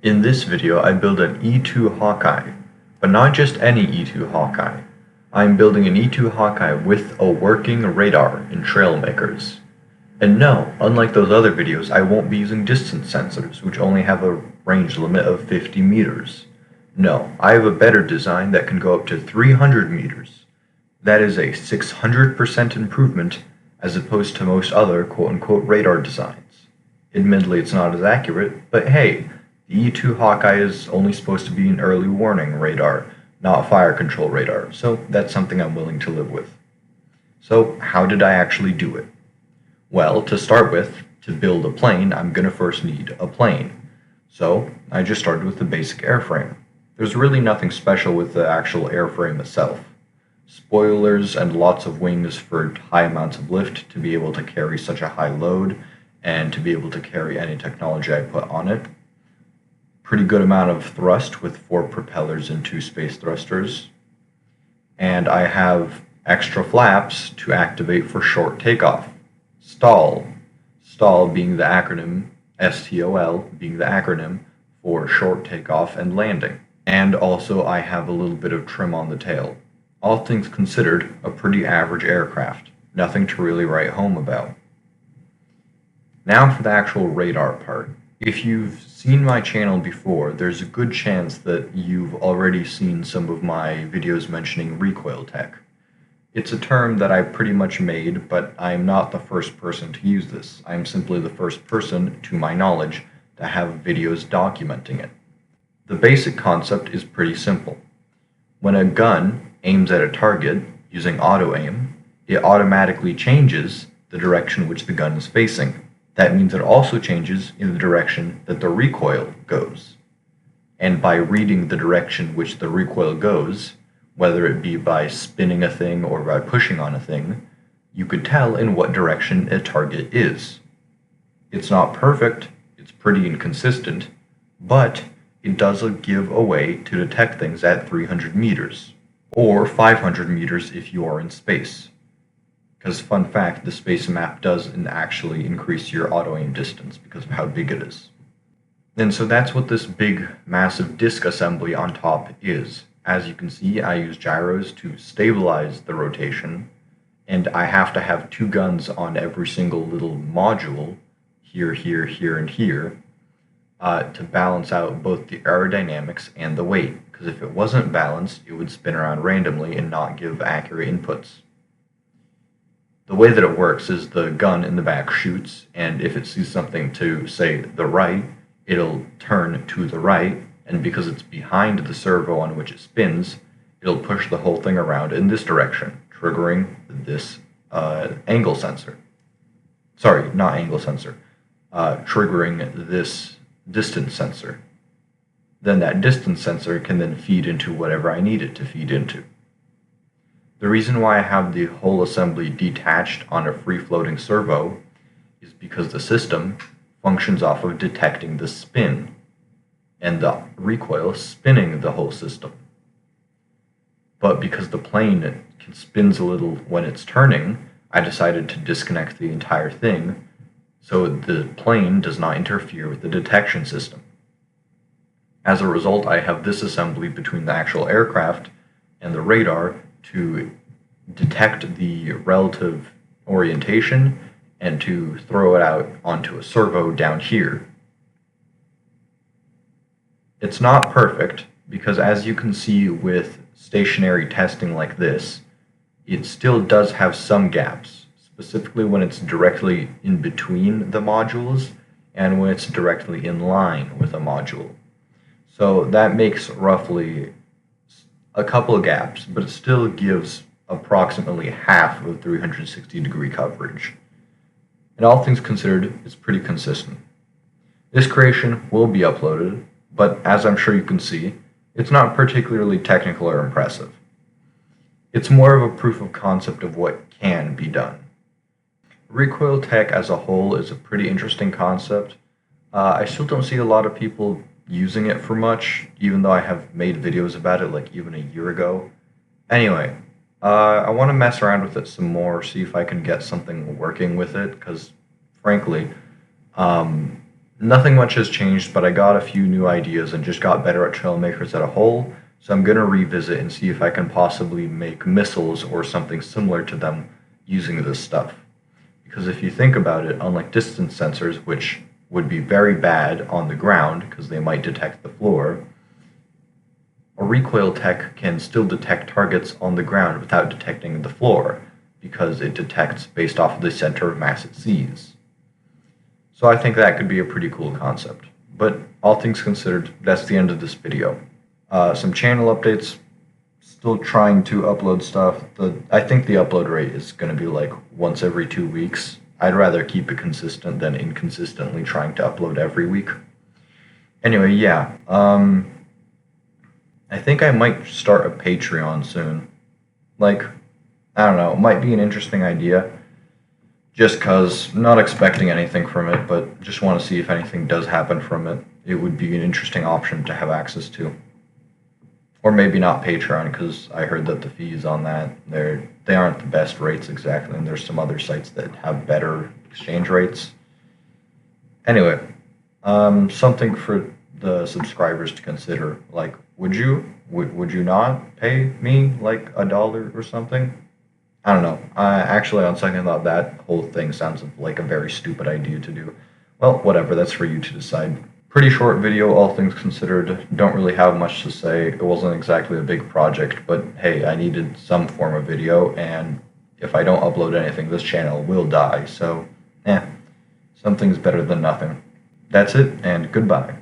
In this video, I build an E-2 Hawkeye, but not just any E-2 Hawkeye. I'm building an E-2 Hawkeye with a working radar in Trailmakers. And no, unlike those other videos, I won't be using distance sensors, which only have a range limit of 50 meters. No, I have a better design that can go up to 300 meters. That is a 600% improvement as opposed to most other quote-unquote radar designs. Admittedly, it's not as accurate, but hey, the E-2 Hawkeye is only supposed to be an early warning radar, not fire control radar, so that's something I'm willing to live with. So how did I actually do it? Well, to start with, to build a plane, I'm going to first need a plane. So I just started with the basic airframe. There's really nothing special with the actual airframe itself. Spoilers and lots of wings for high amounts of lift to be able to carry such a high load and to be able to carry any technology I put on it. Pretty good amount of thrust with 4 propellers and 2 space thrusters. And I have extra flaps to activate for short takeoff. STOL. STOL being the acronym, STOL being the acronym for short takeoff and landing. And also I have a little bit of trim on the tail. All things considered, a pretty average aircraft. Nothing to really write home about. Now for the actual radar part. If you've seen my channel before, there's a good chance that you've already seen some of my videos mentioning recoil tech. It's a term that I pretty much made, but I'm not the first person to use this. I'm simply the first person, to my knowledge, to have videos documenting it. The basic concept is pretty simple. When a gun aims at a target using auto aim, it automatically changes the direction which the gun is facing. That means it also changes in the direction that the recoil goes. And by reading the direction which the recoil goes, whether it be by spinning a thing or by pushing on a thing, you could tell in what direction a target is. It's not perfect, it's pretty inconsistent, but it does give a way to detect things at 300 meters, or 500 meters if you are in space. Because, fun fact, the space map does actually increase your auto-aim distance because of how big it is. And so that's what this big, massive disc assembly on top is. As you can see, I use gyros to stabilize the rotation, and I have to have 2 guns on every single little module, here, here, here, and here, to balance out both the aerodynamics and the weight. Because if it wasn't balanced, it would spin around randomly and not give accurate inputs. The way that it works is the gun in the back shoots, and if it sees something to, say, the right, it'll turn to the right, and because it's behind the servo on which it spins, it'll push the whole thing around in this direction, triggering this angle sensor. Sorry, not angle sensor. Triggering this distance sensor. Then that distance sensor can then feed into whatever I need it to feed into. The reason why I have the whole assembly detached on a free-floating servo is because the system functions off of detecting the spin, and the recoil spinning the whole system. But because the plane spins a little when it's turning, I decided to disconnect the entire thing so the plane does not interfere with the detection system. As a result, I have this assembly between the actual aircraft and the radar to detect the relative orientation and to throw it out onto a servo down here. It's not perfect because, as you can see with stationary testing like this, it still does have some gaps, specifically when it's directly in between the modules and when it's directly in line with a module. So that makes roughly a couple of gaps, but it still gives approximately half of 360-degree coverage. And all things considered, it's pretty consistent. This creation will be uploaded, but as I'm sure you can see, it's not particularly technical or impressive. It's more of a proof of concept of what can be done. Recoil tech as a whole is a pretty interesting concept. I still don't see a lot of people using it for much, even though I have made videos about it like even a year ago. Anyway, I want to mess around with it some more, see if I can get something working with it, because frankly, Nothing much has changed, but I got a few new ideas and just got better at Trailmakers as a whole, so I'm gonna revisit and see if I can possibly make missiles or something similar to them using this stuff. Because if you think about it, unlike distance sensors, which would be very bad on the ground because they might detect the floor, a recoil tech can still detect targets on the ground without detecting the floor, because it detects based off of the center of mass it sees. So I think that could be a pretty cool concept. But all things considered, that's the end of this video. Some channel updates, still trying to upload stuff. I think the upload rate is going to be like once every 2 weeks. I'd rather keep it consistent than inconsistently trying to upload every week. Anyway, yeah. I think I might start a Patreon soon. Like, I don't know, it might be an interesting idea. Just cause not expecting anything from it, but just want to see if anything does happen from it. It would be an interesting option to have access to. Or maybe not Patreon, because I heard that the fees on that, they aren't the best rates exactly, and there's some other sites that have better exchange rates. Anyway, something for the subscribers to consider. Like, would you not pay me like $1 or something? I don't know. Actually, on second thought, that whole thing sounds like a very stupid idea to do. Well, whatever. That's for you to decide. Pretty short video, all things considered. Don't really have much to say. It wasn't exactly a big project, but hey, I needed some form of video, and if I don't upload anything, this channel will die. So, something's better than nothing. That's it, and goodbye.